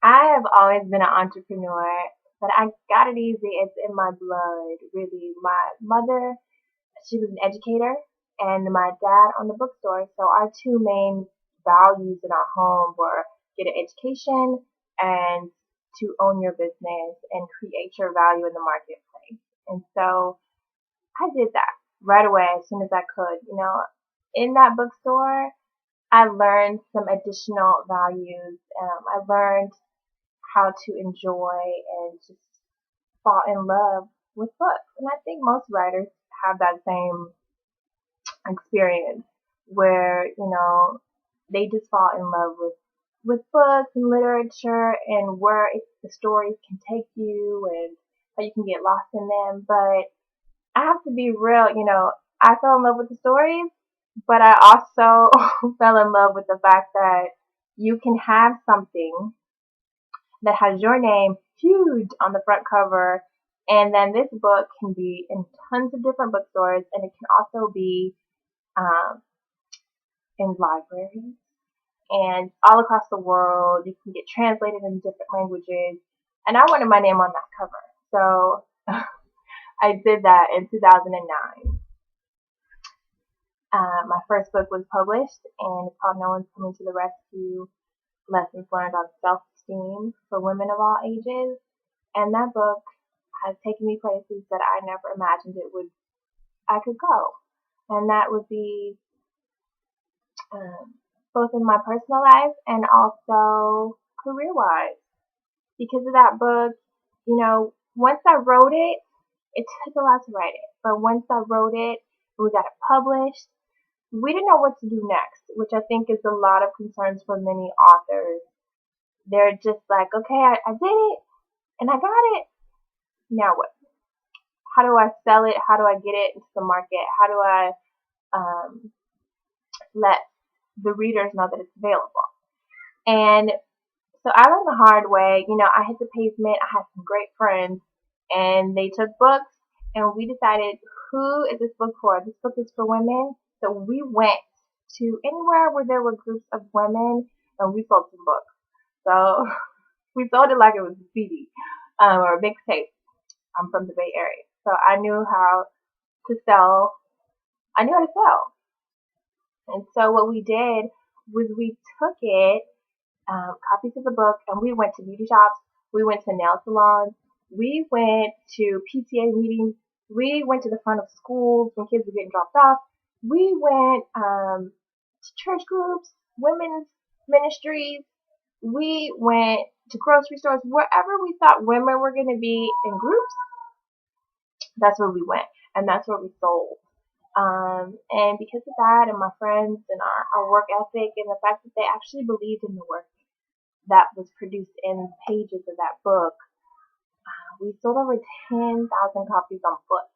I have always been an entrepreneur, but I got it easy. It's in my blood, really. My mother, she was an educator, and my dad owned a bookstore. So our two main values in our home were get an education and to own your business and create your value in the marketplace. And so I did that right away as soon as I could. In that bookstore, I learned some additional values. I learned how to enjoy and just fall in love with books. And I think most writers have that same experience where, they just fall in love with books and literature and where the stories can take you and how you can get lost in them. But I have to be real, I fell in love with the stories, but I also fell in love with the fact that you can have something that has your name huge on the front cover. And then this book can be in tons of different bookstores, and it can also be um, in libraries and all across the world. You can get translated in different languages. And I wanted my name on that cover. So I did that in 2009. My first book was published, and it's called No One's Coming to the Rescue, Lessons Learned on Self-Esteem for Women of All Ages. And that book has taken me places that I never imagined I could go. And that would be both in my personal life and also career-wise. Because of that book, once I wrote it, it took a lot to write it. But once I wrote it, we got it published. We didn't know what to do next, which I think is a lot of concerns for many authors. They're just like, okay, I did it, and I got it. Now what? How do I sell it? How do I get it into the market? How do I let the readers know that it's available? And so I learned the hard way. I hit the pavement. I had some great friends, and they took books, and we decided, who is this book for? This book is for women. So we went to anywhere where there were groups of women, and we sold some books. So we sold it like it was a CD or a mixtape. I'm from the Bay Area, so I knew how to sell. I knew how to sell. And so what we did was we took it, copies of the book, and we went to beauty shops. We went to nail salons. We went to PTA meetings. We went to the front of schools when kids were getting dropped off. We went to church groups, women's ministries. We went to grocery stores. Wherever we thought women were going to be in groups, that's where we went. And that's where we sold. And because of that and my friends and our work ethic and the fact that they actually believed in the work that was produced in pages of that book, we sold over 10,000 copies on foot.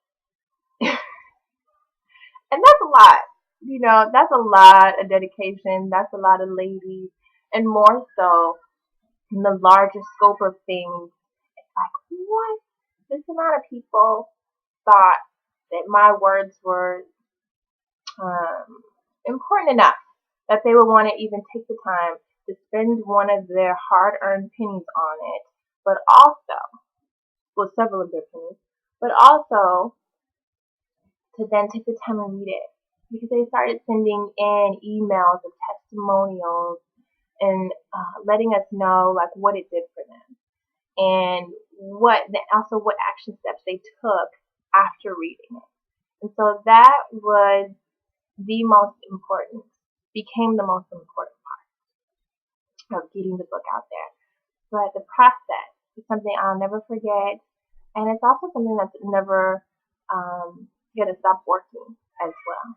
And that's a lot. That's a lot of dedication. That's a lot of ladies. And more so, in the larger scope of things, it's like, what? This amount of people thought that my words were important enough that they would want to even take the time to spend one of their hard-earned pennies on it, but also, several of their pennies, but also to then take the time and read it, because they started sending in emails of testimonials and letting us know like what it did for them and also what action steps they took after reading it. And so that was became the most important part of getting the book out there. But the process is something I'll never forget, and it's also something that's never going to stop working as well.